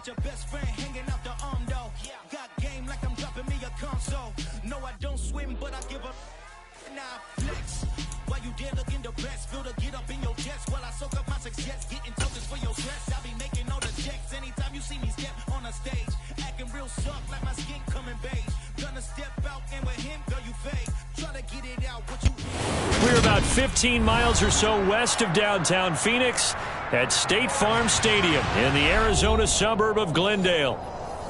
your best friend hanging out the arm though. Got game like I'm dropping me a console. No, I don't swim, but I give a nah flex. While you there looking the best, feel the get up in your chest while I soak up my success. Getting tokens for your stress. I be making all the checks anytime you see me step on a stage. Acting real soft like my skin coming beige. Gonna step out and with him, girl, you fade. Try to get it out, what you. We're about 15 miles or so west of downtown Phoenix at State Farm Stadium in the Arizona suburb of Glendale.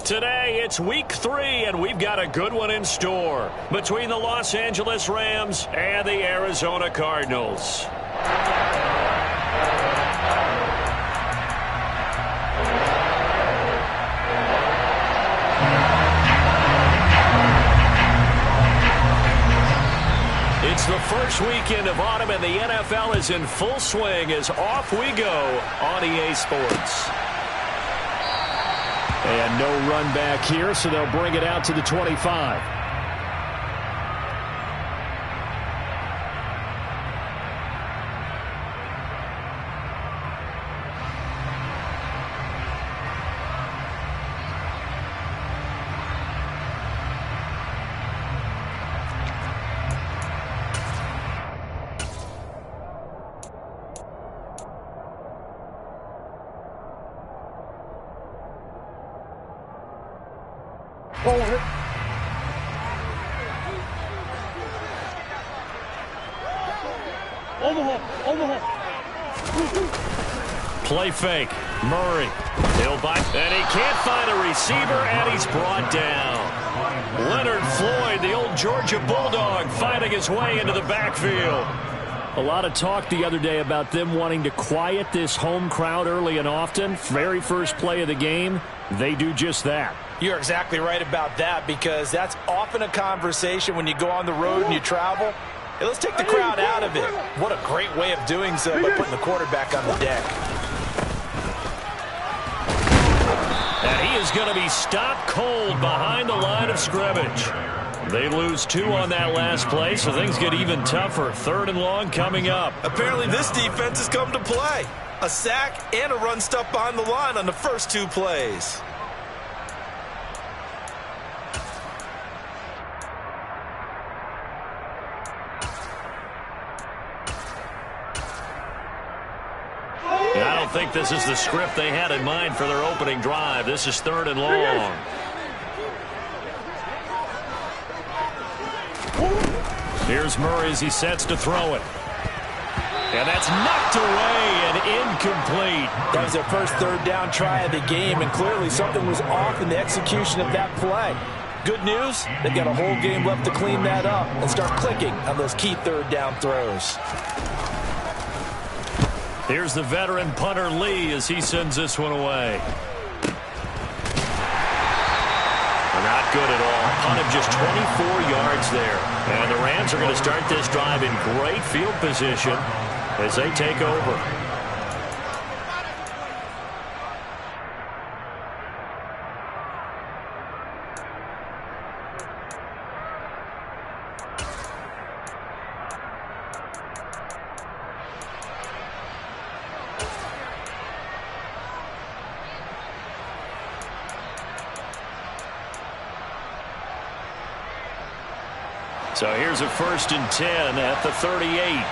Today, it's week 3, and we've got a good one in store between the Los Angeles Rams and the Arizona Cardinals. It's the first weekend of autumn, and the NFL is in full swing as off we go on EA Sports. And no run back here, so they'll bring it out to the 25. Play fake. Murray. He'll bite. And he can't find a receiver, and he's brought down. Leonard Floyd, the old Georgia Bulldog, finding his way into the backfield. A lot of talk the other day about them wanting to quiet this home crowd early and often. Very first play of the game, they do just that. You're exactly right about that, because that's often a conversation when you go on the road and you travel. Hey, let's take the crowd out of it. What a great way of doing so by putting the quarterback on the deck. And he is going to be stopped cold behind the line of scrimmage. They lose 2 on that last play, so things get even tougher. 3rd and long coming up. Apparently this defense has come to play. A sack and a run stuff behind the line on the first 2 plays. I don't think this is the script they had in mind for their opening drive. This is 3rd and long. Here's Murray as he sets to throw it. And that's knocked away and incomplete. That was their first 3rd down try of the game, and clearly something was off in the execution of that play. Good news, they've got a whole game left to clean that up and start clicking on those key 3rd down throws. Here's the veteran punter Lee as he sends this one away. Not good at all. Punt of just 24 yards there. And the Rams are going to start this drive in great field position as they take over. So here's a 1st and 10 at the 38.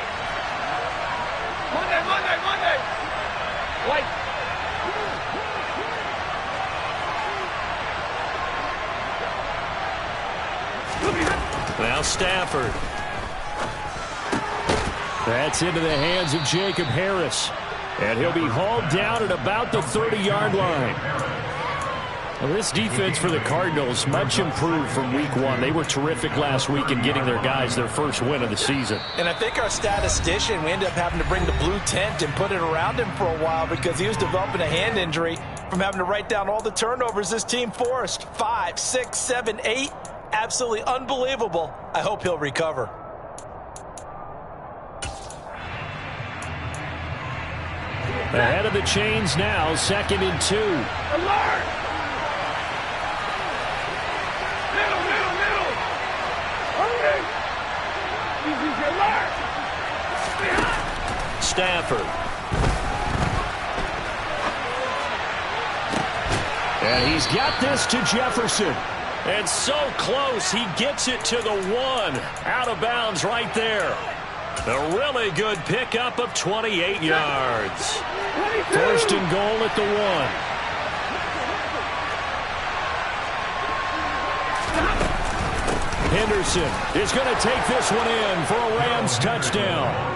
Monday. White. Now Stafford. That's into the hands of Jacob Harris. And he'll be hauled down at about the 30-yard line. Well, this defense for the Cardinals, much improved from week 1. They were terrific last week in getting their guys their first win of the season. And I think our statistician, we ended up having to bring the blue tent and put it around him for a while because he was developing a hand injury from having to write down all the turnovers this team forced. 5, 6, 7, 8. Absolutely unbelievable. I hope he'll recover. Ahead of the chains now, 2nd and 2. Alert! Stafford. And he's got this to Jefferson. And so close, he gets it to the 1. Out of bounds right there. A really good pickup of 28 yards. First and goal at the 1. Henderson is going to take this one in for a Rams touchdown.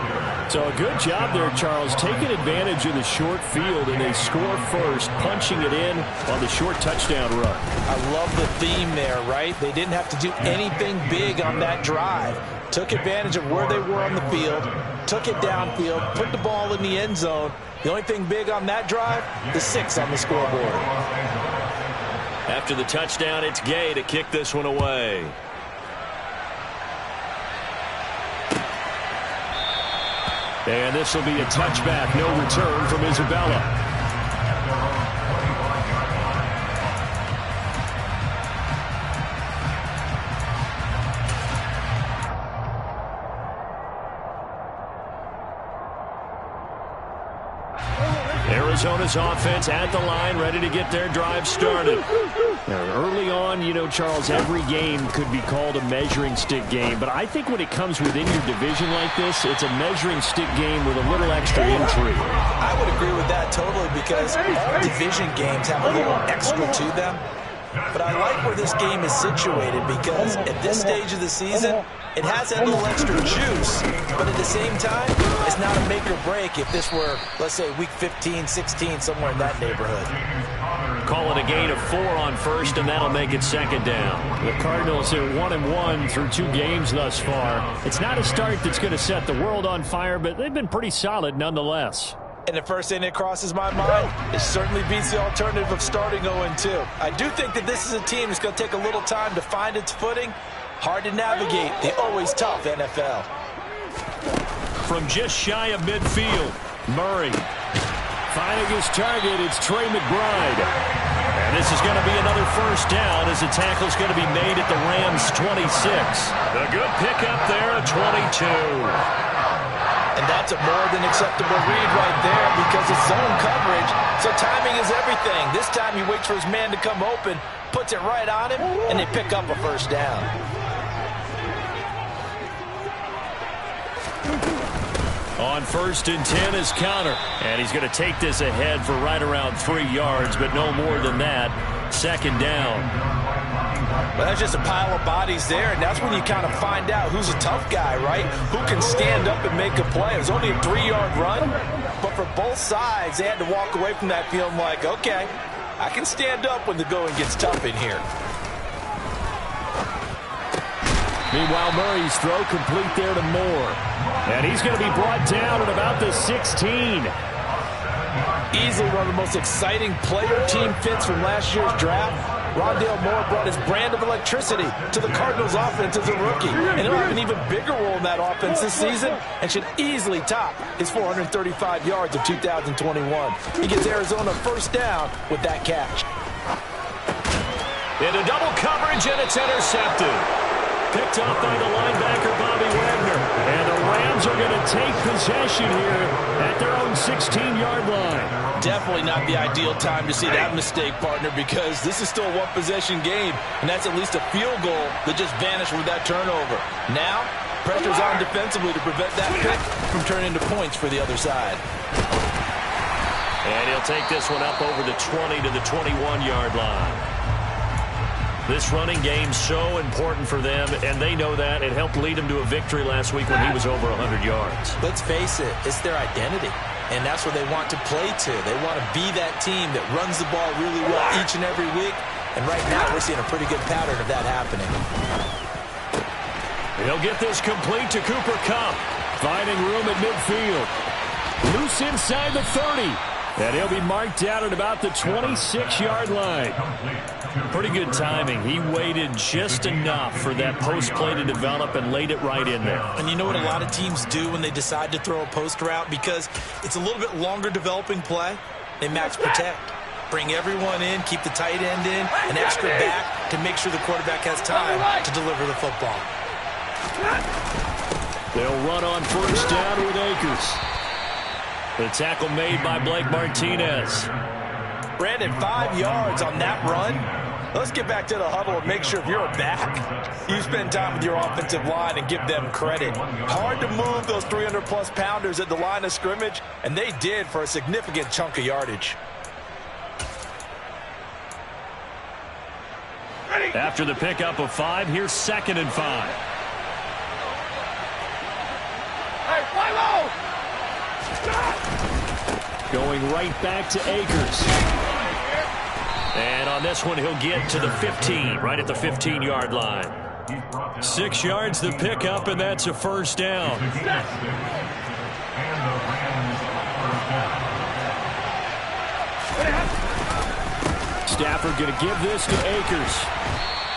So a good job there, Charles, taking advantage of the short field, and they score first, punching it in on the short touchdown run. I love the theme there, right? They didn't have to do anything big on that drive. Took advantage of where they were on the field, took it downfield, put the ball in the end zone. The only thing big on that drive, the 6 on the scoreboard. After the touchdown, it's Gay to kick this one away. And this will be a touchback, no return from Isabella. Arizona's offense at the line, ready to get their drive started. Now, early on, you know, Charles, every game could be called a measuring stick game, but I think when it comes within your division like this, it's a measuring stick game with a little extra intrigue. I would agree with that totally, because all division games have a little extra to them. But I like where this game is situated, because at this stage of the season, it has that little extra juice, but at the same time, it's not a make or break if this were, let's say, week 15, 16, somewhere in that neighborhood. Call it a gain of 4 on first, and that'll make it second down. The Cardinals are 1-1 through 2 games thus far. It's not a start that's going to set the world on fire, but they've been pretty solid nonetheless. And the first thing that crosses my mind, it certainly beats the alternative of starting 0-2. I do think that this is a team that's going to take a little time to find its footing. Hard to navigate the always tough NFL. From just shy of midfield, Murray finding his target. It's Trey McBride. And this is going to be another first down as the tackle's going to be made at the Rams' 26. A good pickup there at 22. And that's a more than acceptable read right there, because it's zone coverage, so timing is everything. This time he waits for his man to come open, puts it right on him, and they pick up a first down. On first and 10 is Counter, and he's going to take this ahead for right around 3 yards, but no more than that. Second down. Well, that's just a pile of bodies there, and that's when you kind of find out who's a tough guy, right? Who can stand up and make a play. It was only a 3-yard run, but for both sides, they had to walk away from that feeling like, okay, I can stand up when the going gets tough in here. Meanwhile, Murray's throw complete there to Moore. And he's going to be brought down at about the 16. Easily one of the most exciting player-team fits from last year's draft. Rondale Moore brought his brand of electricity to the Cardinals offense as a rookie. And he'll have an even bigger role in that offense this season and should easily top his 435 yards of 2021. He gets Arizona first down with that catch. Into double coverage, and it's intercepted. Picked up by the linebacker, Bobby Wagner. And the Rams are going to take possession here at their own 16-yard line. Definitely not the ideal time to see that mistake, partner, because this is still a one-possession game, and that's at least a field goal that just vanished with that turnover. Now, pressure's on defensively to prevent that pick from turning into points for the other side. And he'll take this one up over the 20 to the 21-yard line. This running game's so important for them, and they know that. It helped lead them to a victory last week when he was over 100 yards. Let's face it, it's their identity, and that's what they want to play to. They want to be that team that runs the ball really well each and every week, and right now we're seeing a pretty good pattern of that happening. He'll get this complete to Cooper Kupp, finding room at midfield. Loose inside the 30, and he'll be marked down at about the 26-yard line. Pretty good timing. He waited just enough for that post play to develop and laid it right in there. And you know what a lot of teams do when they decide to throw a post route? Because it's a little bit longer developing play, they max protect. Bring everyone in, keep the tight end in, an extra back to make sure the quarterback has time to deliver the football. They'll run on first down with Akers. The tackle made by Blake Martinez. Brandon, 5 yards on that run. Let's get back to the huddle and make sure if you're a back, you spend time with your offensive line and give them credit. Hard to move those 300-plus pounders at the line of scrimmage, and they did for a significant chunk of yardage. After the pickup of 5, here's 2nd and 5. Hey, fly low! Going right back to Akers. And on this one, he'll get to the 15, right at the 15-yard line. 6 yards the pickup, and that's a first down. Stafford going to give this to Akers.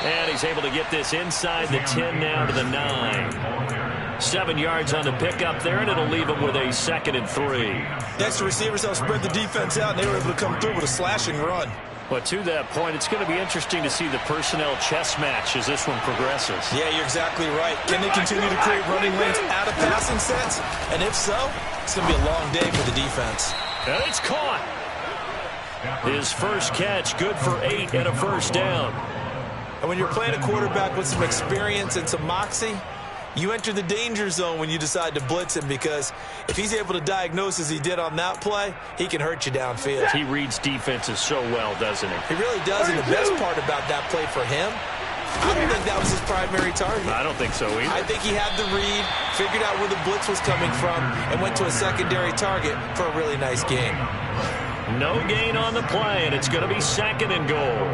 And he's able to get this inside the 10 now to the 9. 7 yards on the pickup there, and it'll leave him with a 2nd and 3. Next, the receivers helped spread the defense out, and they were able to come through with a slashing run. But to that point, it's going to be interesting to see the personnel chess match as this one progresses. Yeah, you're exactly right. Can they continue to create running lanes out of passing sets? And if so, it's going to be a long day for the defense. And it's caught. His first catch, good for 8 and a first down. And when you're playing a quarterback with some experience and some moxie, you enter the danger zone when you decide to blitz him, because if he's able to diagnose as he did on that play, he can hurt you downfield. He reads defenses so well, doesn't he? He really does, and the best part about that play for him, I don't think that was his primary target. I don't think so either. I think he had the read, figured out where the blitz was coming from, and went to a secondary target for a really nice gain. No gain on the play, and it's going to be 2nd and goal.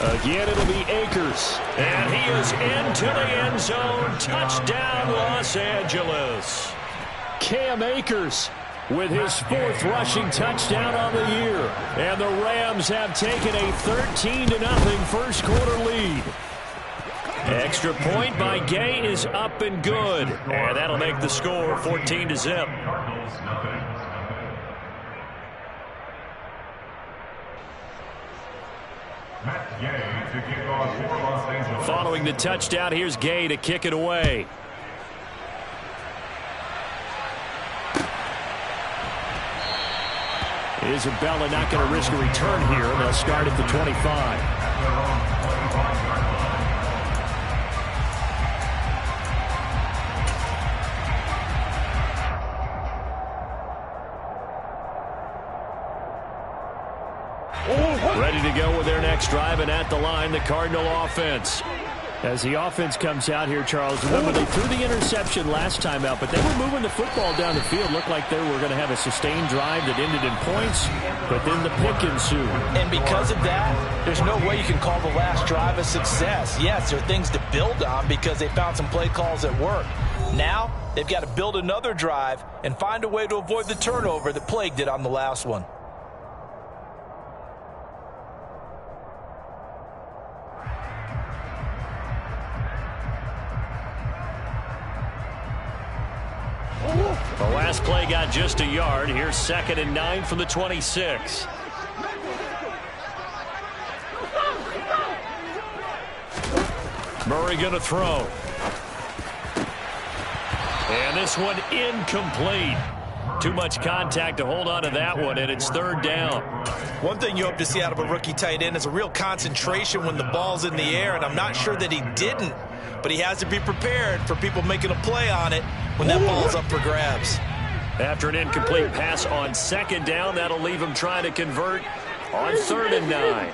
Again, it'll be Akers. And he is into the end zone. Touchdown, Los Angeles. Cam Akers with his 4th rushing touchdown on the year. And the Rams have taken a 13-0 first quarter lead. Extra point by Gay is up and good. And that'll make the score 14-0. Following the touchdown, here's Gay to kick it away. Isabella not going to risk a return here, and they'll start at the 25. Ready to go with their next drive, and at the line, the Cardinal offense. As the offense comes out here, Charles, remember they threw the interception last time out, but they were moving the football down the field. Looked like they were going to have a sustained drive that ended in points, but then the pick ensued. And because of that, there's no way you can call the last drive a success. Yes, there are things to build on because they found some play calls that work. Now, they've got to build another drive and find a way to avoid the turnover that plagued it on the last one. The last play got just a yard. Here's 2nd and 9 from the 26. Murray going to throw. And this one incomplete. Too much contact to hold on to that one, and it's 3rd down. One thing you hope to see out of a rookie tight end is a real concentration when the ball's in the air, and I'm not sure that he didn't, but he has to be prepared for people making a play on it when that ball's up for grabs. After an incomplete pass on 2nd down, that'll leave him trying to convert on 3rd and 9.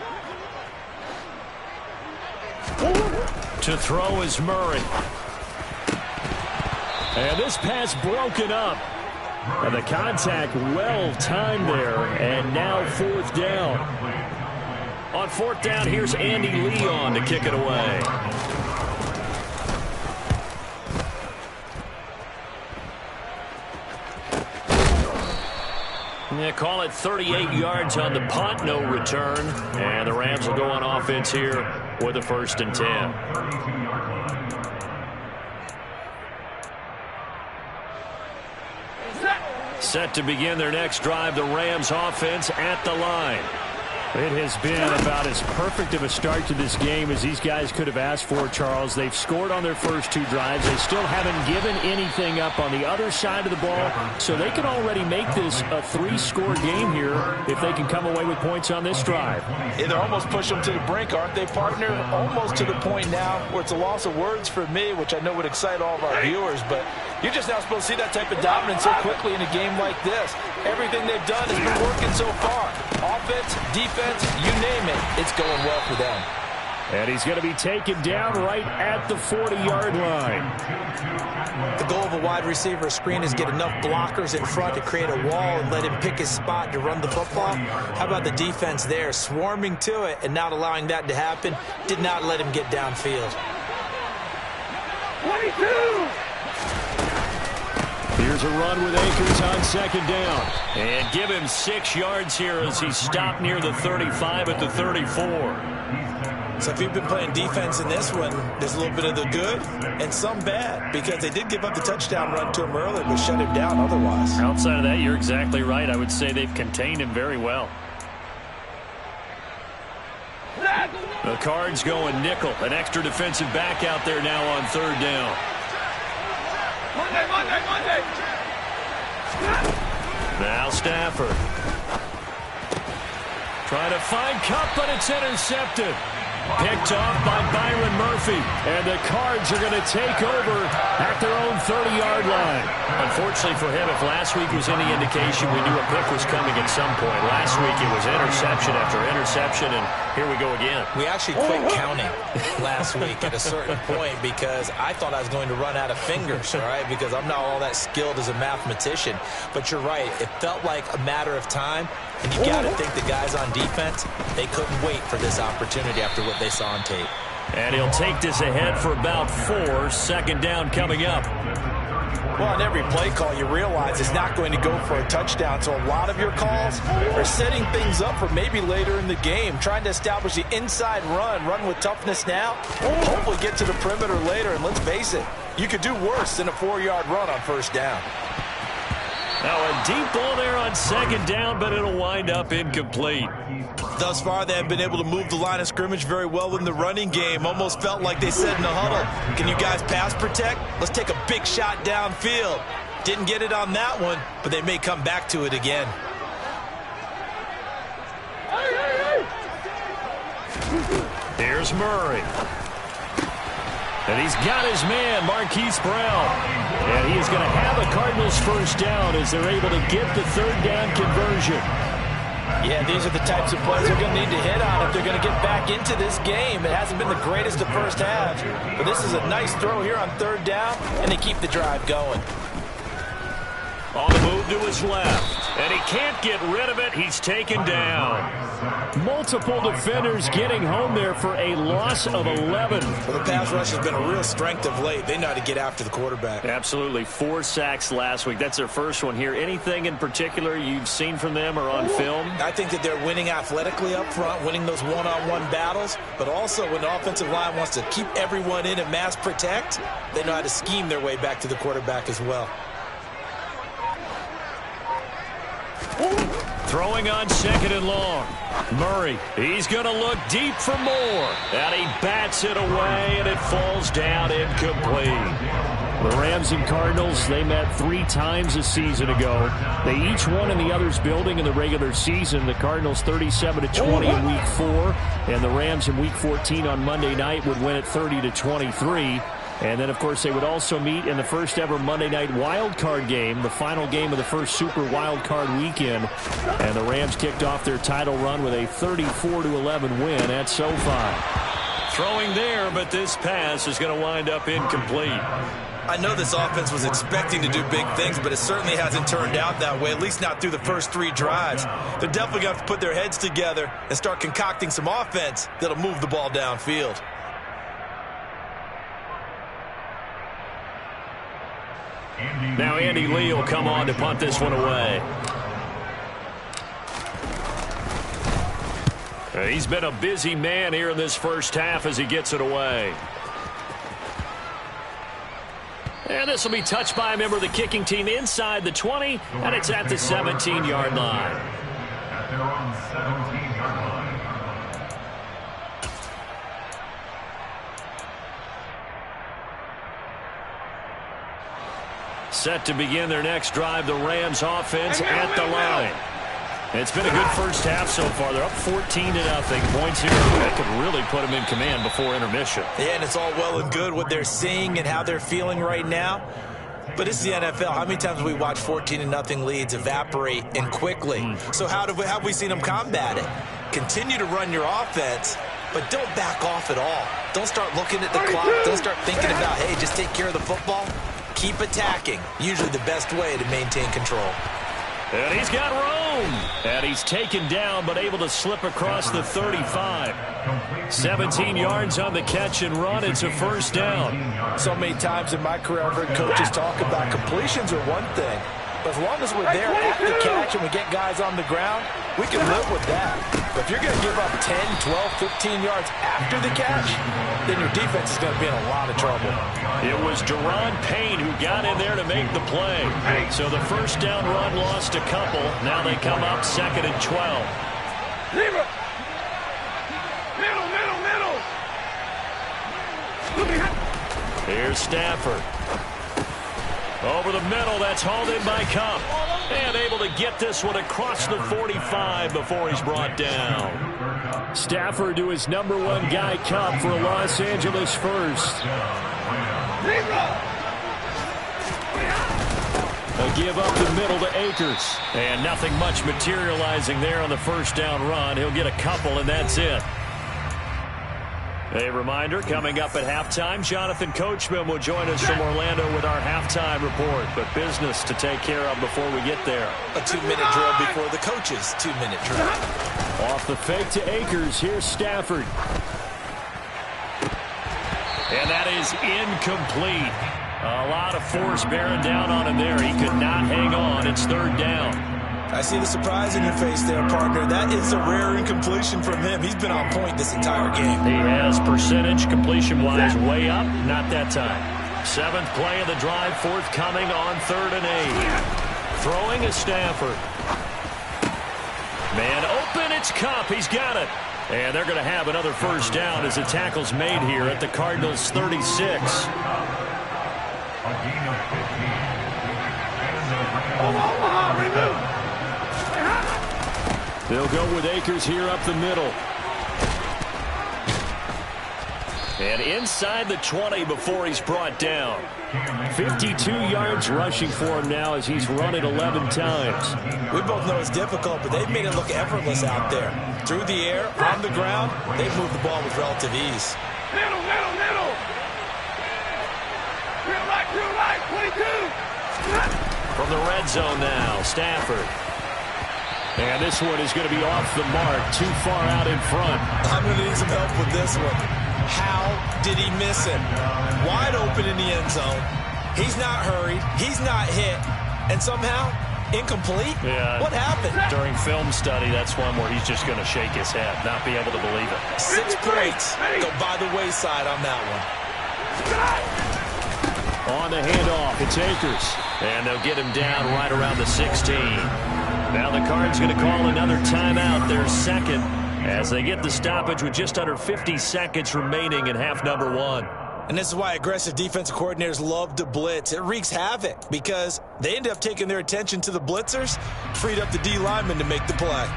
To throw is Murray. And this pass broken up. And the contact well timed there. And now 4th down. On 4th down, here's Andy Leon to kick it away. They call it 38 yards on the punt, no return. And the Rams will go on offense here with a 1st and 10. Set to begin their next drive, the Rams offense at the line. It has been about as perfect of a start to this game as these guys could have asked for, Charles. They've scored on their first 2 drives. They still haven't given anything up on the other side of the ball, so they can already make this a 3-score game here if they can come away with points on this drive. Yeah, they're almost pushing them to the brink, aren't they, partner? Almost to the point now where it's a loss of words for me, which I know would excite all of our viewers, but you're just not supposed to see that type of dominance so quickly in a game like this. Everything they've done has been working so far. Offense, defense, you name it, it's going well for them. And he's going to be taken down right at the 40-yard line. The goal of a wide receiver screen is get enough blockers in front to create a wall and let him pick his spot to run the football. How about the defense there, swarming to it and not allowing that to happen? Did not let him get downfield. 22! Here's a run with Akers on 2nd down. And give him 6 yards here as he's stopped near the 35 at the 34. So if you've been playing defense in this one, there's a little bit of the good and some bad, because they did give up the touchdown run to him earlier but shut him down otherwise. Outside of that, you're exactly right. I would say they've contained him very well. The Cards going nickel. An extra defensive back out there now on 3rd down. Monday! Now Stafford. Trying to find Kupp, but it's intercepted. Picked off by Byron Murphy. And the Cards are going to take over at their own 30-yard line. Unfortunately for him, if last week was any indication, we knew a pick was coming at some point. Last week it was interception after interception, and here we go again. We actually quit counting last week at a certain point because I thought I was going to run out of fingers, all right, because I'm not all that skilled as a mathematician. But you're right. It felt like a matter of time, and you got to think the guys on defense, they couldn't wait for this opportunity after what they saw on tape. And he'll take this ahead for about 4. 2nd down coming up. Well, on every play call, you realize it's not going to go for a touchdown. So a lot of your calls are setting things up for maybe later in the game, trying to establish the inside run with toughness now, hopefully get to the perimeter later. And let's face it, you could do worse than a 4-yard run on 1st down. Now a deep ball there on 2nd down, but it'll wind up incomplete. Thus far, they have been able to move the line of scrimmage very well in the running game. Almost felt like they said in the huddle, can you guys pass protect? Let's take a big shot downfield. Didn't get it on that one, but they may come back to it again. Here's Murray. And he's got his man, Marquise Brown. And he is going to have a Cardinals 1st down as they're able to get the 3rd down conversion. Yeah, these are the types of plays they're going to need to hit on if they're going to get back into this game. It hasn't been the greatest of first halves, but this is a nice throw here on 3rd down, and they keep the drive going. On the move to his left, and he can't get rid of it. He's taken down. Multiple defenders getting home there for a loss of 11. Well, the pass rush has been a real strength of late. They know how to get after the quarterback. Absolutely. 4 sacks last week. That's their first one here. Anything in particular you've seen from them or on film? I think that they're winning athletically up front, winning those one-on-one battles, but also when the offensive line wants to keep everyone in and mass protect, they know how to scheme their way back to the quarterback as well. Throwing on 2nd and long. Murray, he's going to look deep for more. And he bats it away, and it falls down incomplete. The Rams and Cardinals, they met 3 times a season ago. They each won in the other's building in the regular season. The Cardinals 37-20 in Week 4, and the Rams in Week 14 on Monday night would win it 30-23. And then, of course, they would also meet in the first ever Monday night wild card game, the final game of the first Super Wild Card weekend. And the Rams kicked off their title run with a 34-11 win at SoFi. Throwing there, but this pass is going to wind up incomplete. I know this offense was expecting to do big things, but it certainly hasn't turned out that way, at least not through the first 3 drives. They're definitely going to have to put their heads together and start concocting some offense that'll move the ball downfield. Now Andy Lee will come on to punt this one away. He's been a busy man here in this first half as he gets it away. And this will be touched by a member of the kicking team inside the 20, and it's at the 17-yard line. At their own 17-yard line. set to begin their next drive. The Rams offense at the line. It's been a good first half so far. They're up 14-0. Points here that could really put them in command before intermission. Yeah, and it's all well and good what they're seeing and how they're feeling right now. But it's the NFL. How many times have we watched 14-0 leads evaporate and quickly? So how have we seen them combat it? Continue to run your offense, but don't back off at all. Don't start looking at the clock. Don't start thinking about, hey, just take care of the football. Keep attacking. Usually the best way to maintain control. And he's got room. And he's taken down, but able to slip across the 35. 17 yards on the catch and run. It's a first down. So many times in my career, I've heard coaches talk about completions are one thing. But as long as we're there at the catch and we get guys on the ground, we can live with that. But if you're going to give up 10, 12, 15 yards after the catch, then your defense is going to be in a lot of trouble. It was Deron Payne who got in there to make the play. So the first down run lost a couple. Now they come up 2nd and 12. Middle. Here's Stafford. Over the middle, that's hauled in by Cup. And able to get this one across the 45 before he's brought down. Stafford to his number one guy, Cup, for a Los Angeles first. A give up the middle to Akers. And nothing much materializing there on the first down run. He'll get a couple, and that's it. A reminder, coming up at halftime, Jonathan Coachman will join us from Orlando with our halftime report. But business to take care of before we get there. A 2-minute drill before the coach's 2-minute drill. Off the fake to Akers. Here's Stafford. And that is incomplete. A lot of force bearing down on him there. He could not hang on. It's 3rd down. I see the surprise in your face there, partner. That is a rare incompletion from him. He's been on point this entire game. He has percentage completion-wise way up. Not that time. 7th play of the drive, forthcoming on 3rd and 8. Throwing is Stafford. Man open, it's Cup. He's got it. And they're going to have another first down as the tackle's made here at the Cardinals' 36. They'll go with Akers here up the middle. And inside the 20 before he's brought down. 52 yards rushing for him now as he's run it 11 times. We both know it's difficult, but they've made it look effortless out there. Through the air, on the ground, they've moved the ball with relative ease. Middle. Real right, 22. From the red zone now, Stafford. And this one is going to be off the mark, too far out in front. I'm going to need some help with this one. How did he miss him? Wide open in the end zone. He's not hurried. He's not hit. And somehow, incomplete? Yeah. What happened? During film study, that's one where he's just going to shake his head, not be able to believe it. 6 points go by the wayside on that one. On the handoff, it's Akers. And they'll get him down right around the 16. Now the Cards going to call another timeout, their 2nd, as they get the stoppage with just under 50 seconds remaining in half number 1. And this is why aggressive defensive coordinators love to blitz. It wreaks havoc because they end up taking their attention to the blitzers, freed up the D lineman to make the play.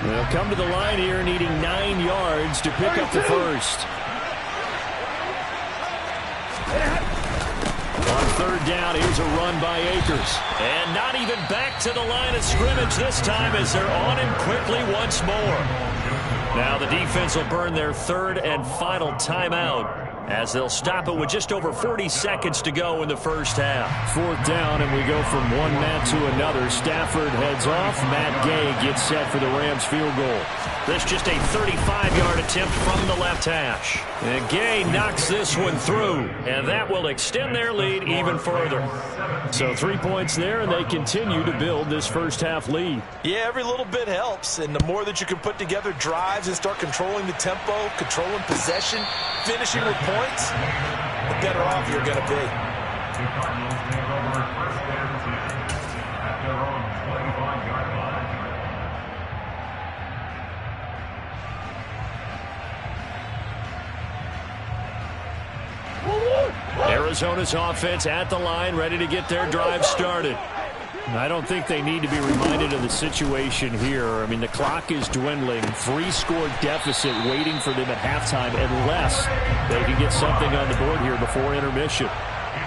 They'll come to the line here needing 9 yards to pick up the first. On 3rd down, here's a run by Akers. And not even back to the line of scrimmage this time as they're on him quickly once more. Now the defense will burn their 3rd and final timeout as they'll stop it with just over 40 seconds to go in the first half. 4th down, and we go from one mat to another. Stafford heads off. Matt Gay gets set for the Rams field goal. This just a 35-yard attempt from the left hash. And Gay knocks this one through, and that will extend their lead even further. So 3 points there, and they continue to build this first half lead. Yeah, every little bit helps, and the more that you can put together drives and start controlling the tempo, controlling possession, finishing with points, the better off you're going to be. Arizona's offense at the line, ready to get their drive started. I don't think they need to be reminded of the situation here. I mean, the clock is dwindling. 3-score deficit waiting for them at halftime unless they can get something on the board here before intermission.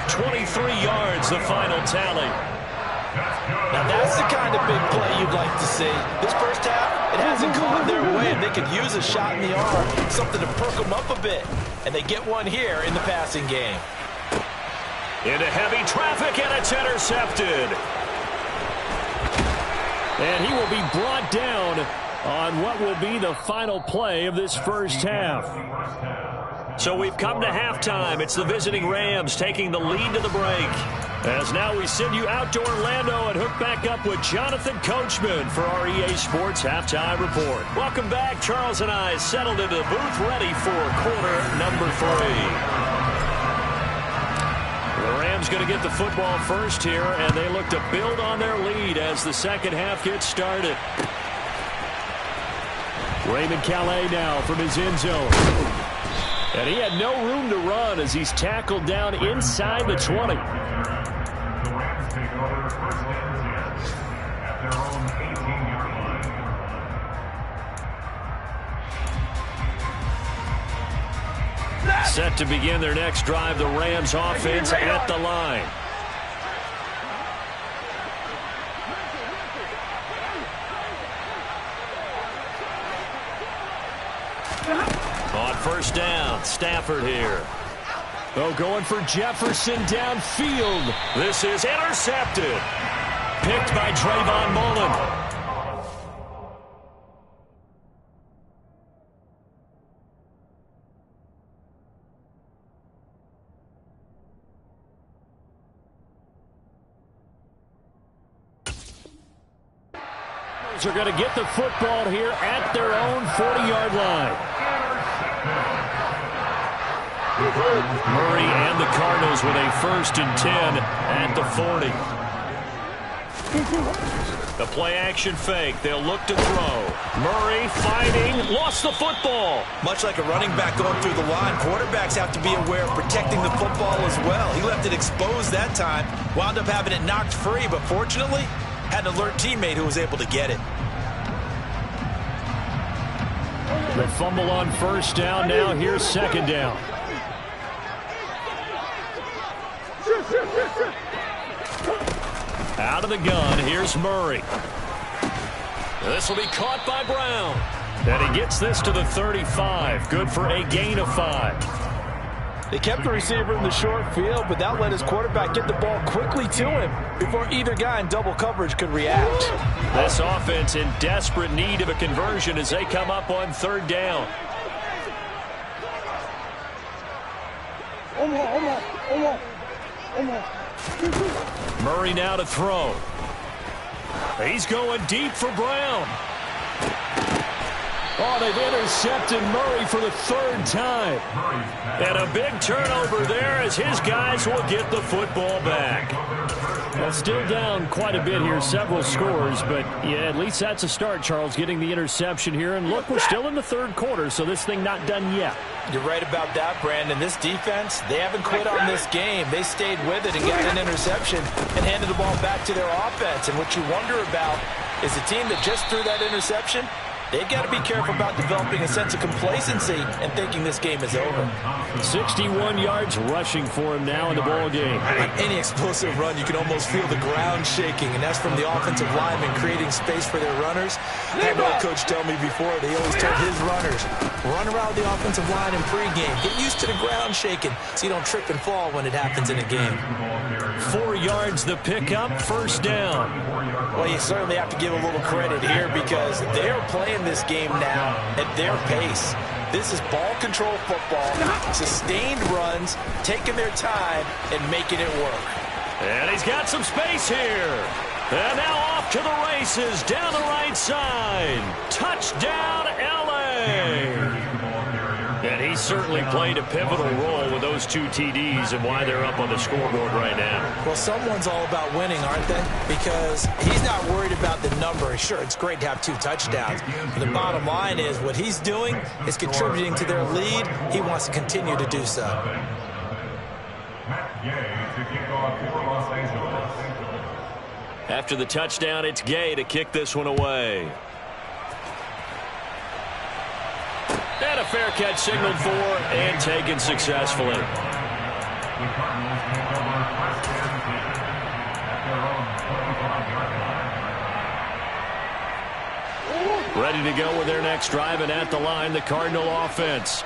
23 yards, the final tally. Now, that's the kind of big play you'd like to see. This first half, it hasn't gone their way, and they could use a shot in the arm, something to perk them up a bit. And they get one here in the passing game. Into heavy traffic, and it's intercepted. And he will be brought down on what will be the final play of this first half. So we've come to halftime. It's the visiting Rams taking the lead to the break. As now we send you out to Orlando and hook back up with Jonathan Coachman for our EA Sports Halftime Report. Welcome back. Charles and I settled into the booth ready for quarter number 3. The Rams going to get the football first here, and they look to build on their lead as the second half gets started. Raymond Calais now from his end zone. And he had no room to run as he's tackled down inside the 20. The Rams take over first and 10 at their own 18-yard line. Set to begin their next drive, the Rams offense at the line. On first down, Stafford here. Oh, going for Jefferson downfield. This is intercepted. Picked by Trayvon Mullen. Are going to get the football here at their own 40-yard line. Murray and the Cardinals with a 1st and 10 at the 40. The play-action fake. They'll look to throw. Murray fighting. Lost the football. Much like a running back going through the line, quarterbacks have to be aware of protecting the football as well. He left it exposed that time. Wound up having it knocked free, but fortunately, had an alert teammate who was able to get it. The fumble on first down. Now here's second down. Out of the gun. Here's Murray. This will be caught by Brown. And he gets this to the 35. Good for a gain of 5. They kept the receiver in the short field, but that let his quarterback get the ball quickly to him before either guy in double coverage could react. This offense in desperate need of a conversion as they come up on third down. Murray now to throw. He's going deep for Brown. Oh, they've intercepted Murray for the 3rd time. And a big turnover there as his guys will get the football back. Well, still down quite a bit here, several scores, but yeah, at least that's a start, Charles, getting the interception here. And look, we're still in the 3rd quarter, so this thing not done yet. You're right about that, Brandon. This defense, they haven't quit on this game. They stayed with it and got an interception and handed the ball back to their offense. And what you wonder about is the team that just threw that interception, they've got to be careful about developing a sense of complacency and thinking this game is over. 61 yards rushing for him now in the ball game. On any explosive run, you can almost feel the ground shaking, and that's from the offensive linemen creating space for their runners. I had my coach tell me before, they always told his runners, run around the offensive line in pregame. Get used to the ground shaking so you don't trip and fall when it happens in a game. 4 yards the pickup, first down. Well, you certainly have to give a little credit here because they're playing this game now at their pace. This is ball control football, sustained runs, taking their time and making it work. And he's got some space here. And now off to the races down the right side. Touchdown, LA. And he certainly played a pivotal role with those 2 TDs and why they're up on the scoreboard right now. Well, someone's all about winning, aren't they? Because he's not worried about the number. Sure, it's great to have 2 touchdowns. But the bottom line is what he's doing is contributing to their lead. He wants to continue to do so. Gay to kick off for Los Angeles. After the touchdown, it's Gay to kick this one away. And a fair catch signaled for and taken successfully. The Cardinals take over first and 10 at their own 25-yard line. Ready to go with their next drive, and at the line, the Cardinal offense.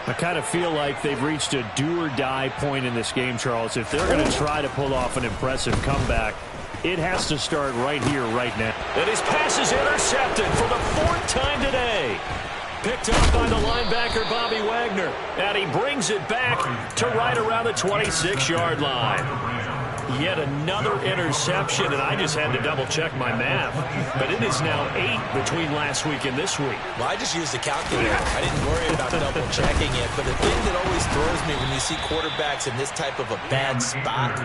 I kind of feel like they've reached a do-or-die point in this game, Charles. If they're going to try to pull off an impressive comeback, it has to start right here, right now. And his pass is intercepted for the 4th time today. Picked up by the linebacker, Bobby Wagner. And he brings it back to right around the 26-yard line. Yet another interception, and I just had to double-check my math. But it is now 8 between last week and this week. Well, I just used the calculator. I didn't worry about double-checking it. But the thing that always throws me when you see quarterbacks in this type of a bad spot,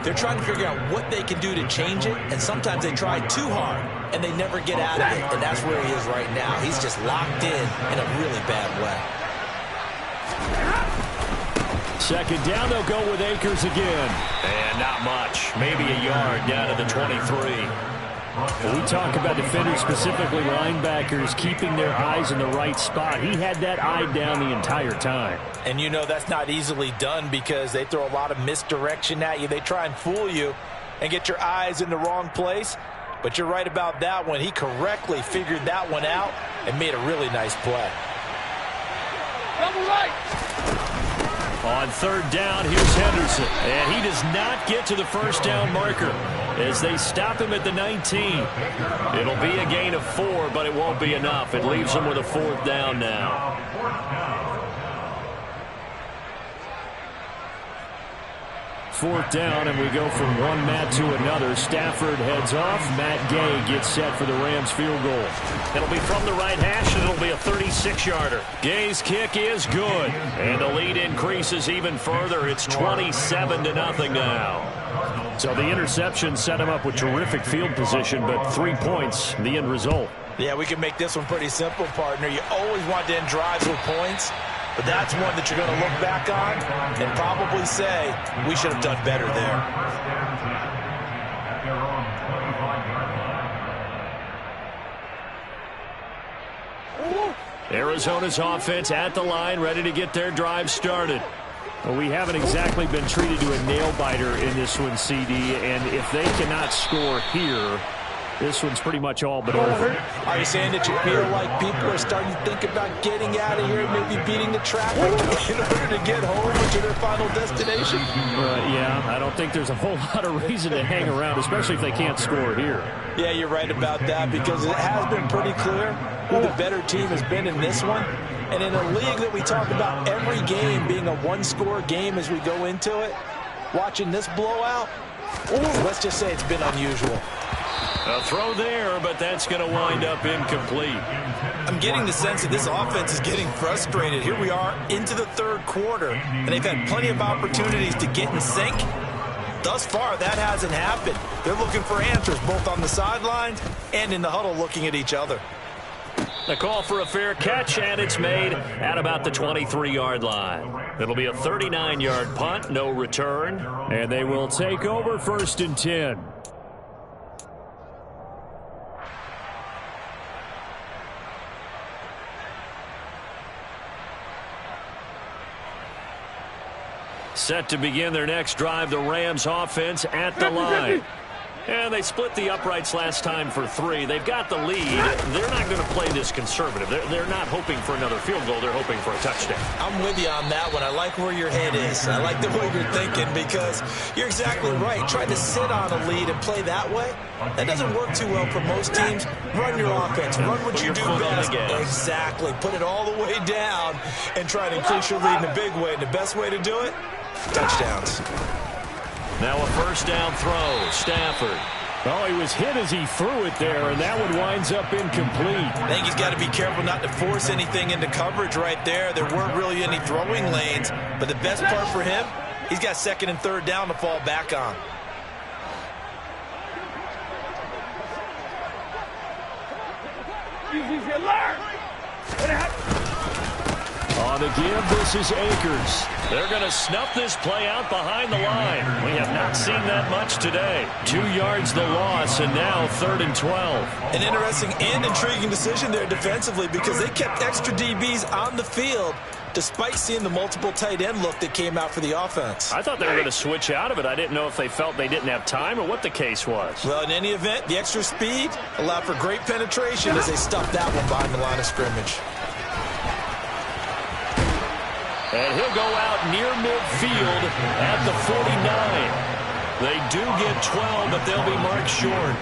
they're trying to figure out what they can do to change it, and sometimes they try too hard, and they never get out of it. And that's where he is right now. He's just locked in a really bad way. Second down, they'll go with Akers again. And not much. Maybe a yard down to the 23. We talk about defenders, specifically linebackers, keeping their eyes in the right spot. He had that eye down the entire time. And you know that's not easily done because they throw a lot of misdirection at you. They try and fool you and get your eyes in the wrong place. But you're right about that one. He correctly figured that one out and made a really nice play. Double right. On third down, here's Henderson. And he does not get to the first down marker as they stop him at the 19. It'll be a gain of 4, but it won't be enough. It leaves him with a 4th down now. Fourth down, and we go from one Matt to another. Stafford heads off. Matt Gay gets set for the Rams field goal. It'll be from the right hash, and it'll be a 36-yarder. Gay's kick is good, and the lead increases even further. It's 27-0 now. So the interception set him up with terrific field position, but 3 points, the end result. Yeah, we can make this one pretty simple, partner. You always want to end drives with points, but that's one that you're going to look back on and probably say, we should have done better there. Arizona's offense at the line, ready to get their drive started. Well, we haven't exactly been treated to a nail-biter in this one, CD, and if they cannot score here, this one's pretty much all but over. Are you saying that you feel like people are starting to think about getting out of here, maybe beating the traffic in order to get home to their final destination? Yeah, I don't think there's a whole lot of reason to hang around, especially if they can't score here. Yeah, you're right about that because it has been pretty clear who the better team has been in this one. And in a league that we talk about every game being a one-score game as we go into it, watching this blowout, let's just say it's been unusual. A throw there, but that's going to wind up incomplete. I'm getting the sense that this offense is getting frustrated. Here we are into the third quarter, and they've had plenty of opportunities to get in sync. Thus far, that hasn't happened. They're looking for answers both on the sidelines and in the huddle looking at each other. A call for a fair catch, and it's made at about the 23-yard line. It'll be a 39-yard punt, no return. And they will take over 1st and 10. Set to begin their next drive, the Rams offense at the line. And they split the uprights last time for 3. They've got the lead. They're not going to play this conservative. They're not hoping for another field goal. They're hoping for a touchdown. I'm with you on that one. I like where your head is. I like the way you're thinking because you're exactly right. Trying to sit on a lead and play that way, that doesn't work too well for most teams. Run your offense. Run what you do best. Exactly. Put it all the way down and try to increase your lead in a big way. And the best way to do it, touchdowns. Now a first down throw. Stafford. Oh, he was hit as he threw it there, and that one winds up incomplete. I think he's got to be careful not to force anything into coverage right there. There weren't really any throwing lanes, but the best part for him, he's got 2nd and 3rd down to fall back on. On the give, this is Akers. They're going to snuff this play out behind the line. We have not seen that much today. 2 yards the loss, and now 3rd and 12. An interesting and intriguing decision there defensively because they kept extra DBs on the field despite seeing the multiple tight end look that came out for the offense. I thought they were going to switch out of it. I didn't know if they felt they didn't have time or what the case was. Well, in any event, the extra speed allowed for great penetration as they stuffed that one behind the line of scrimmage. And he'll go out near midfield at the 49. They do get 12, but they'll be marked short.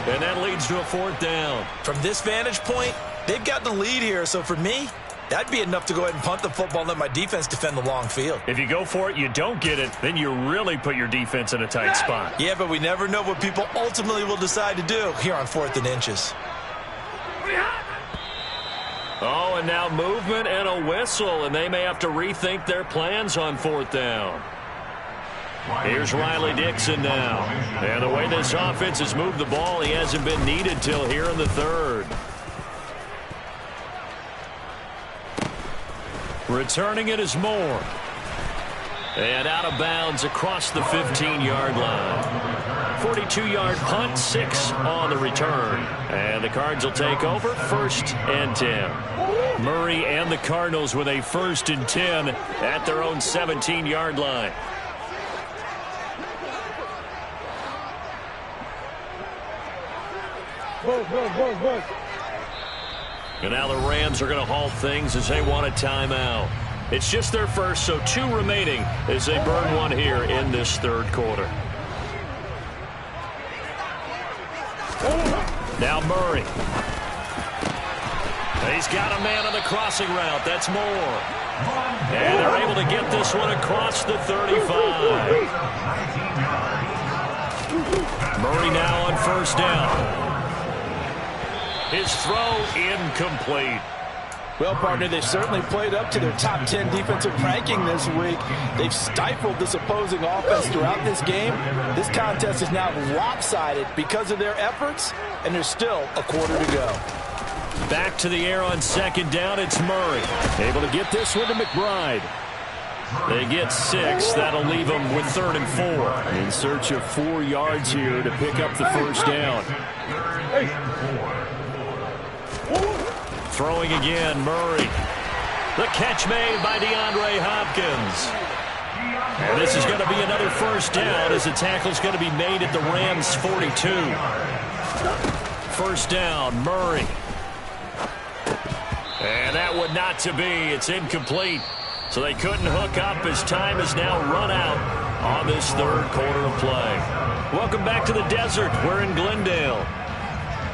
And that leads to a 4th down. From this vantage point, they've got the lead here. So for me, that'd be enough to go ahead and punt the football and let my defense defend the long field. If you go for it, you don't get it, then you really put your defense in a tight spot. Yeah, but we never know what people ultimately will decide to do here on 4th and inches. Oh, and now movement and a whistle, and they may have to rethink their plans on 4th down. Here's Riley Dixon now. And the way this offense has moved the ball, he hasn't been needed till here in the 3rd. Returning it is Moore. And out of bounds across the 15-yard line. 42-yard punt, 6 on the return. And the Cards will take over 1st and 10. Murray and the Cardinals with a 1st and 10 at their own 17-yard line. And now the Rams are going to halt things as they want a timeout. It's just their first, so 2 remaining as they burn one here in this 3rd quarter. Now Murray. He's got a man on the crossing route. That's Moore. And they're able to get this one across the 35. Murray now on 1st down. His throw incomplete. Well, partner, they've certainly played up to their top 10 defensive ranking this week. They've stifled this opposing offense throughout this game. This contest is now lopsided because of their efforts, and there's still a quarter to go. Back to the air on 2nd down. It's Murray. Able to get this one to McBride. They get 6. That'll leave them with 3rd and 4. In search of 4 yards here to pick up the 1st down. Throwing again, Murray. The catch made by DeAndre Hopkins. And this is going to be another 1st down as the tackle's going to be made at the Rams' 42. 1st down, Murray. And that would not to be. It's incomplete. So they couldn't hook up as time is now run out on this 3rd quarter of play. Welcome back to the desert. We're in Glendale.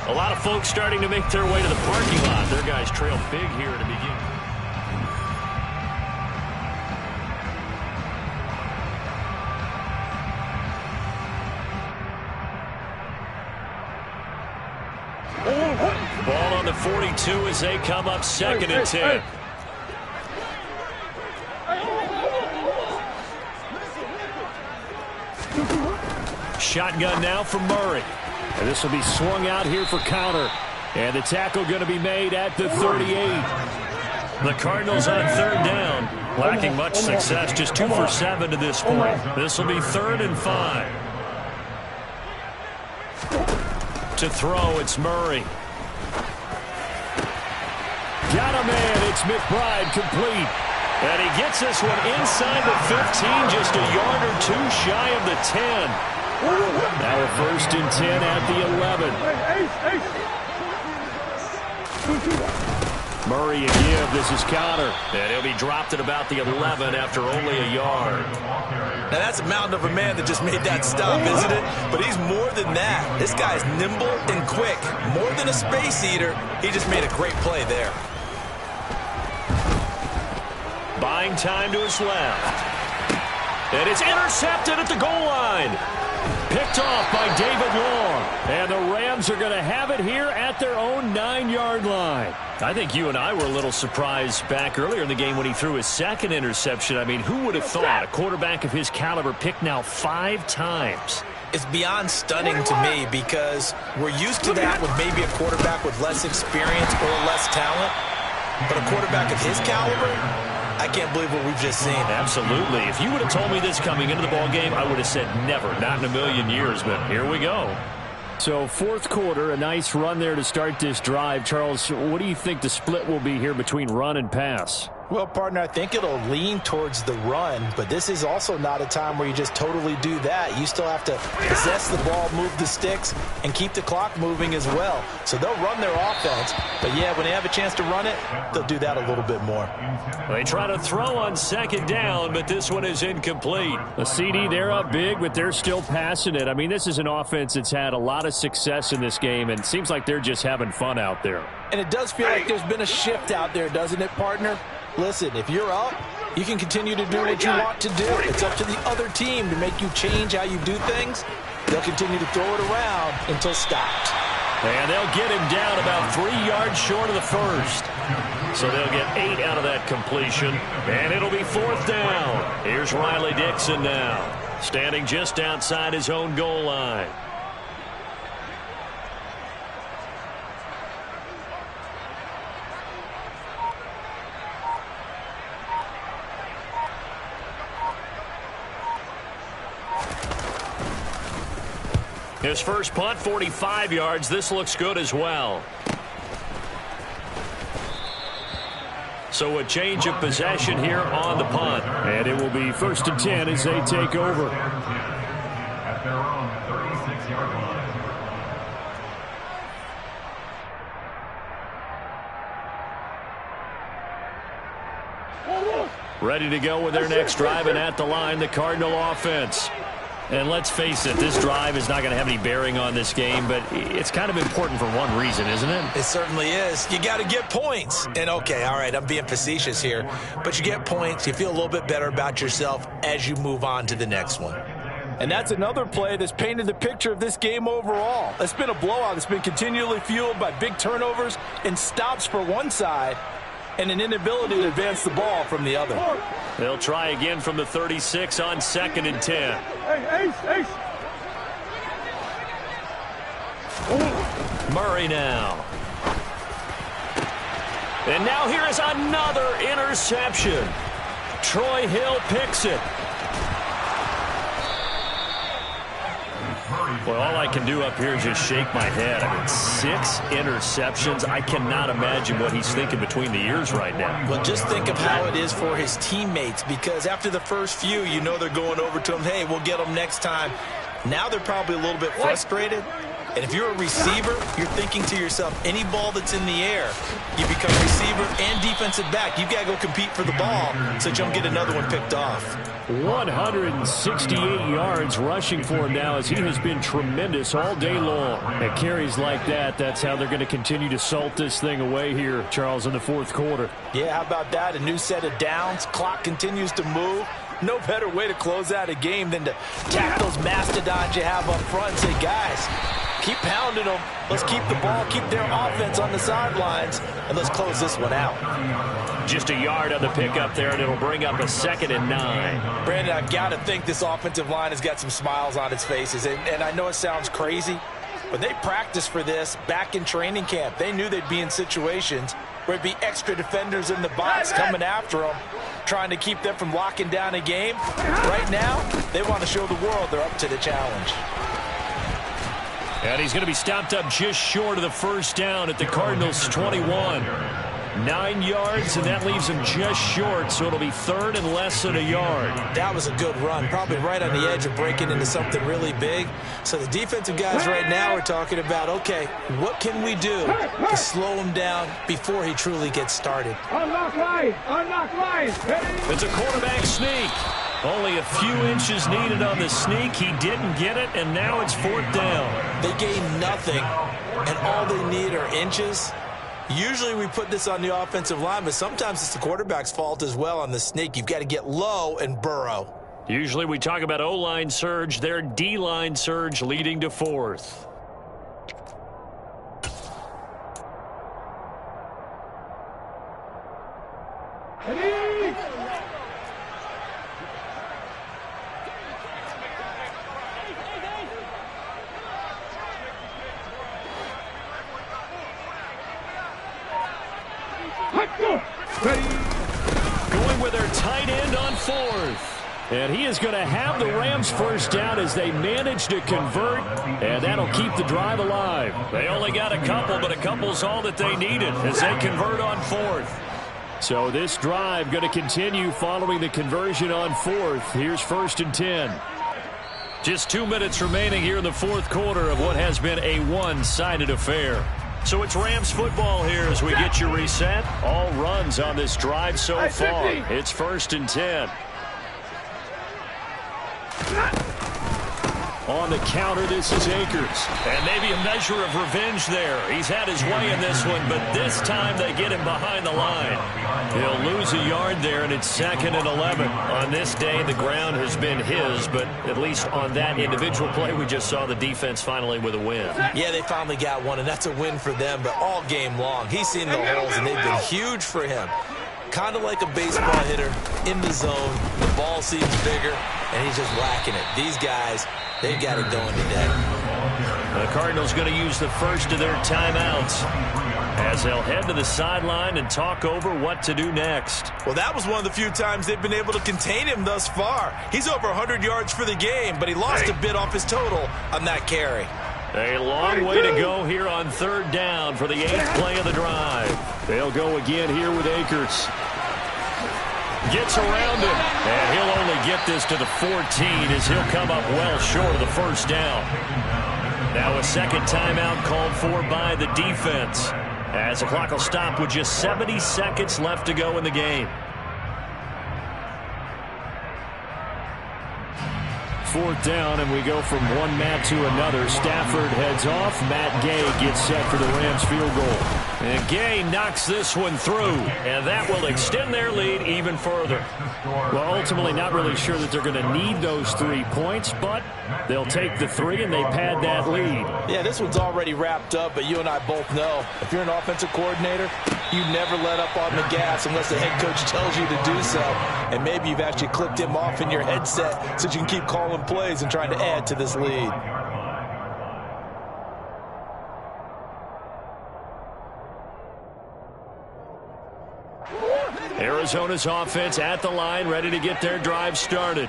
A lot of folks starting to make their way to the parking lot. Their guys trail big here to begin. Ball on the 42 as they come up 2nd and 10. Shotgun now from Murray. And this will be swung out here for counter. And the tackle going to be made at the 38. The Cardinals on 3rd down. Lacking much success. Just 2 for 7 to this point. This will be 3rd and 5. To throw, it's Murray. Got a man. It's McBride complete. And he gets this one inside the 15. Just a yard or 2 shy of the 10. Now a 1st and 10 at the 11. Murray a give. This is counter. And he'll be dropped at about the 11 after only a yard. Now that's a mountain of a man that just made that stop, isn't it? But he's more than that. This guy's nimble and quick. More than a space eater. He just made a great play there. Buying time to his left. And it's intercepted at the goal line. Picked off by David Long. And the Rams are going to have it here at their own 9-yard line. I think you and I were a little surprised back earlier in the game when he threw his 2nd interception. I mean, who would have thought a quarterback of his caliber picked now 5 times? It's beyond stunning to me because we're used to that with maybe a quarterback with less experience or less talent. But a quarterback of his caliber, I can't believe what we've just seen. Absolutely. If you would have told me this coming into the ball game, I would have said never, not in a million years, but here we go. So fourth quarter, a nice run there to start this drive. Charles, what do you think the split will be here between run and pass? Well, partner, I think it'll lean towards the run, but this is also not a time where you just totally do that. You still have to possess the ball, move the sticks, and keep the clock moving as well. So they'll run their offense, but yeah, when they have a chance to run it, they'll do that a little bit more. They try to throw on second down, but this one is incomplete. The CD, they're up big, but they're still passing it. I mean, this is an offense that's had a lot of success in this game, and it seems like they're just having fun out there. And it does feel like there's been a shift out there, doesn't it, partner? Listen, if you're up, you can continue to do what you want to do. It's up to the other team to make you change how you do things. They'll continue to throw it around until stopped. And they'll get him down about 3 yards short of the first. So they'll get 8 out of that completion. And it'll be fourth down. Here's Riley Dixon now, standing just outside his own goal line. His first punt, 45 yards. This looks good as well. So a change of possession here on the punt. And it will be 1st and 10 as they take over. At their own 36-yard line. Ready to go with their next drive, and at the line, the Cardinal offense. And let's face it, this drive is not going to have any bearing on this game, but it's kind of important for one reason, isn't it? It certainly is. You got to get points. And, okay, all right, I'm being facetious here. But you get points, you feel a little bit better about yourself as you move on to the next one. And that's another play that's painted the picture of this game overall. It's been a blowout. It's been continually fueled by big turnovers and stops for one side and an inability to advance the ball from the other. They'll try again from the 36 on 2nd and 10. Murray now. And now here is another interception. Troy Hill picks it. Well, all I can do up here is just shake my head. I mean, 6 interceptions. I cannot imagine what he's thinking between the ears right now. Well, just think of how it is for his teammates, because after the first few, you know they're going over to him, hey, we'll get them next time. Now they're probably a little bit frustrated. And if you're a receiver, you're thinking to yourself, any ball that's in the air, you become receiver and defensive back. You've got to go compete for the ball so that you don't get another one picked off. 168 yards rushing for him now, as he has been tremendous all day long. At carries like that, that's how they're going to continue to salt this thing away here, Charles, in the fourth quarter. Yeah, how about that? A new set of downs. Clock continues to move. No better way to close out a game than to tap those mastodons you have up front and say, guys, keep pounding them. Let's keep the ball, keep their offense on the sidelines, and let's close this one out. Just a yard on the pickup there, and it'll bring up a 2nd and 9. Brandon, I've got to think this offensive line has got some smiles on its faces, and I know it sounds crazy, but they practiced for this back in training camp. They knew they'd be in situations where it'd be extra defenders in the box coming after them, trying to keep them from locking down a game. Right now, they want to show the world they're up to the challenge. And he's going to be stopped up just short of the first down at the Cardinals' 21. 9 yards, and that leaves him just short, so it'll be 3rd and less than a yard. That was a good run, probably right on the edge of breaking into something really big. So the defensive guys right now are talking about, okay, what can we do to slow him down before he truly gets started? Unlock line! Unlock line! It's a quarterback sneak. Only a few inches needed on the sneak. He didn't get it, and now it's 4th down. They gain nothing, and all they need are inches. Usually we put this on the offensive line, but sometimes it's the quarterback's fault as well on the sneak. You've got to get low and burrow. Usually we talk about O-line surge. Their D-line surge leading to 4th. Going with their tight end on fourth. And he is going to have the Rams first down as they manage to convert, and that'll keep the drive alive. They only got a couple, but a couple's all that they needed as they convert on fourth. So this drive going to continue following the conversion on fourth. Here's 1st and 10. Just 2 minutes remaining here in the fourth quarter of what has been a one-sided affair. So it's Rams football here as we get you reset. All runs on this drive so far. It's 1st and 10. On the counter, this is Akers. And maybe a measure of revenge there. He's had his way in this one, but this time they get him behind the line. He'll lose a yard there, and it's 2nd and 11. On this day, the ground has been his, but at least on that individual play, we just saw the defense finally with a win. Yeah, they finally got one, and that's a win for them, but all game long, he's seen the holes, and they've been huge for him. Kind of like a baseball hitter in the zone. The ball seems bigger, and he's just whacking it. These guys, they've got it going today. The Cardinals going to use the first of their timeouts as they'll head to the sideline and talk over what to do next. Well, that was one of the few times they've been able to contain him thus far. He's over 100 yards for the game, but he lost a bit off his total on that carry. A long way to go here on 3rd down for the 8th play of the drive. They'll go again here with Akers. Gets around him, and he'll only get this to the 14 as he'll come up well short of the 1st down. Now a second timeout called for by the defense as the clock will stop with just 70 seconds left to go in the game. 4th down, and we go from one Matt to another. Stafford heads off. Matt Gay gets set for the Rams field goal. And Gay knocks this one through, and that will extend their lead even further. Well, ultimately not really sure that they're going to need those 3 points, but they'll take the 3 and they pad that lead. Yeah, this one's already wrapped up, but you and I both know if you're an offensive coordinator, you never let up on the gas unless the head coach tells you to do so. And maybe you've actually clicked him off in your headset so you can keep calling plays and trying to add to this lead. Arizona's offense at the line, ready to get their drive started.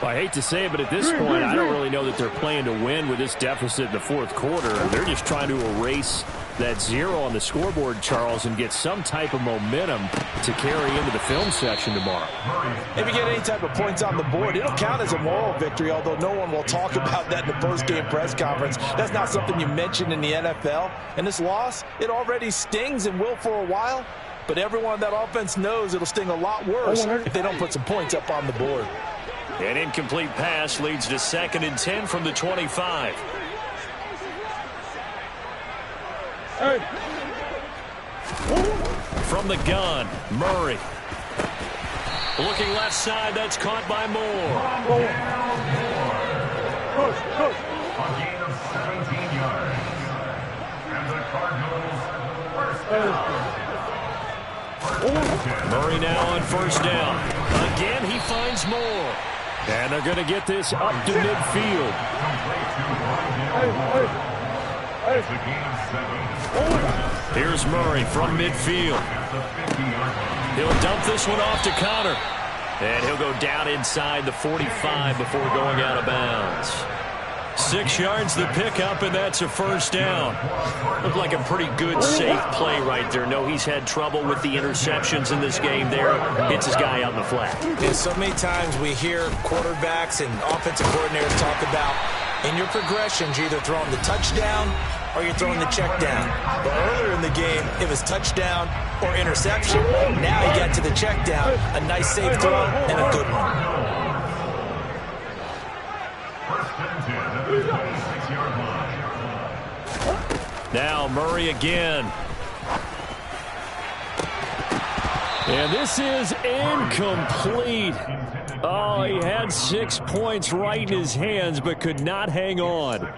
Well, I hate to say it, but at this point, I don't really know that they're playing to win with this deficit in the 4th quarter. They're just trying to erase that 0 on the scoreboard, Charles, and get some type of momentum to carry into the film session tomorrow. If you get any type of points on the board, it'll count as a moral victory, although no one will talk about that in the post-game press conference. That's not something you mention in the NFL. And this loss, it already stings and will for a while, but everyone on that offense knows it'll sting a lot worse if they don't put some points up on the board. An incomplete pass leads to 2nd and 10 from the 25. From the gun, Murray. Looking left side, that's caught by Moore. A gain of 17 yards. And the Cardinals first down. Murray now on 1st down. Again, he finds Moore. And they're going to get this up to midfield. It's a gain of 7. Here's Murray from midfield. He'll dump this one off to Connor. And he'll go down inside the 45 before going out of bounds. 6 yards the pickup, and that's a 1st down. Looked like a pretty good, safe play right there. No, he's had trouble with the interceptions in this game there. Hits his guy out in the flat. And so many times we hear quarterbacks and offensive coordinators talk about in your progressions, you're either throwing the touchdown or you're throwing the check down. But earlier in the game, it was touchdown or interception. Now he got to the check down, a nice safe throw and a good one. Now Murray again. And this is incomplete. Oh, he had 6 points right in his hands, but could not hang on.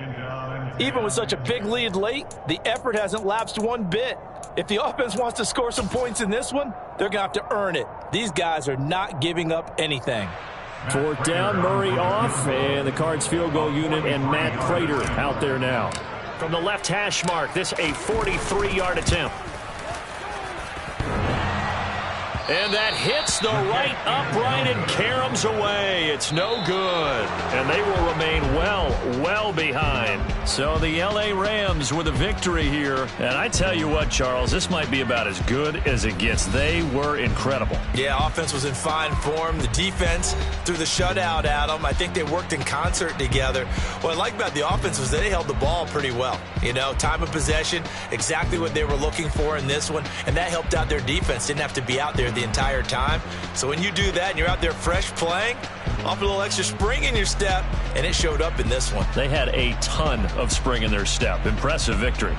Even with such a big lead late, the effort hasn't lapsed one bit. If the offense wants to score some points in this one, they're going to have to earn it. These guys are not giving up anything. 4th down, Murray off, and the Cards field goal unit and Matt Prater out there now. From the left hash mark, this a 43-yard attempt. And that hits the right upright and caroms away. It's no good. And they will remain well behind. So the L.A. Rams with a victory here. And I tell you what, Charles, this might be about as good as it gets. They were incredible. Yeah, offense was in fine form. The defense threw the shutout at them. I think they worked in concert together. What I like about the offense was they held the ball pretty well. You know, time of possession, exactly what they were looking for in this one. And that helped out their defense. Didn't have to be out there the entire time. So when you do that and you're out there fresh playing, off a little extra spring in your step, and it showed up in this one. They had a ton of spring in their step. Impressive victory.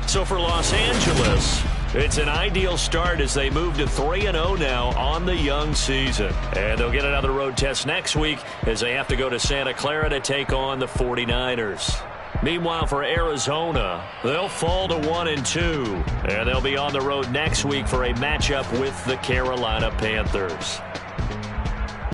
So for Los Angeles, it's an ideal start as they move to 3-0 now on the young season. And they'll get another road test next week as they have to go to Santa Clara to take on the 49ers. Meanwhile, for Arizona, they'll fall to 1-2, and they'll be on the road next week for a matchup with the Carolina Panthers.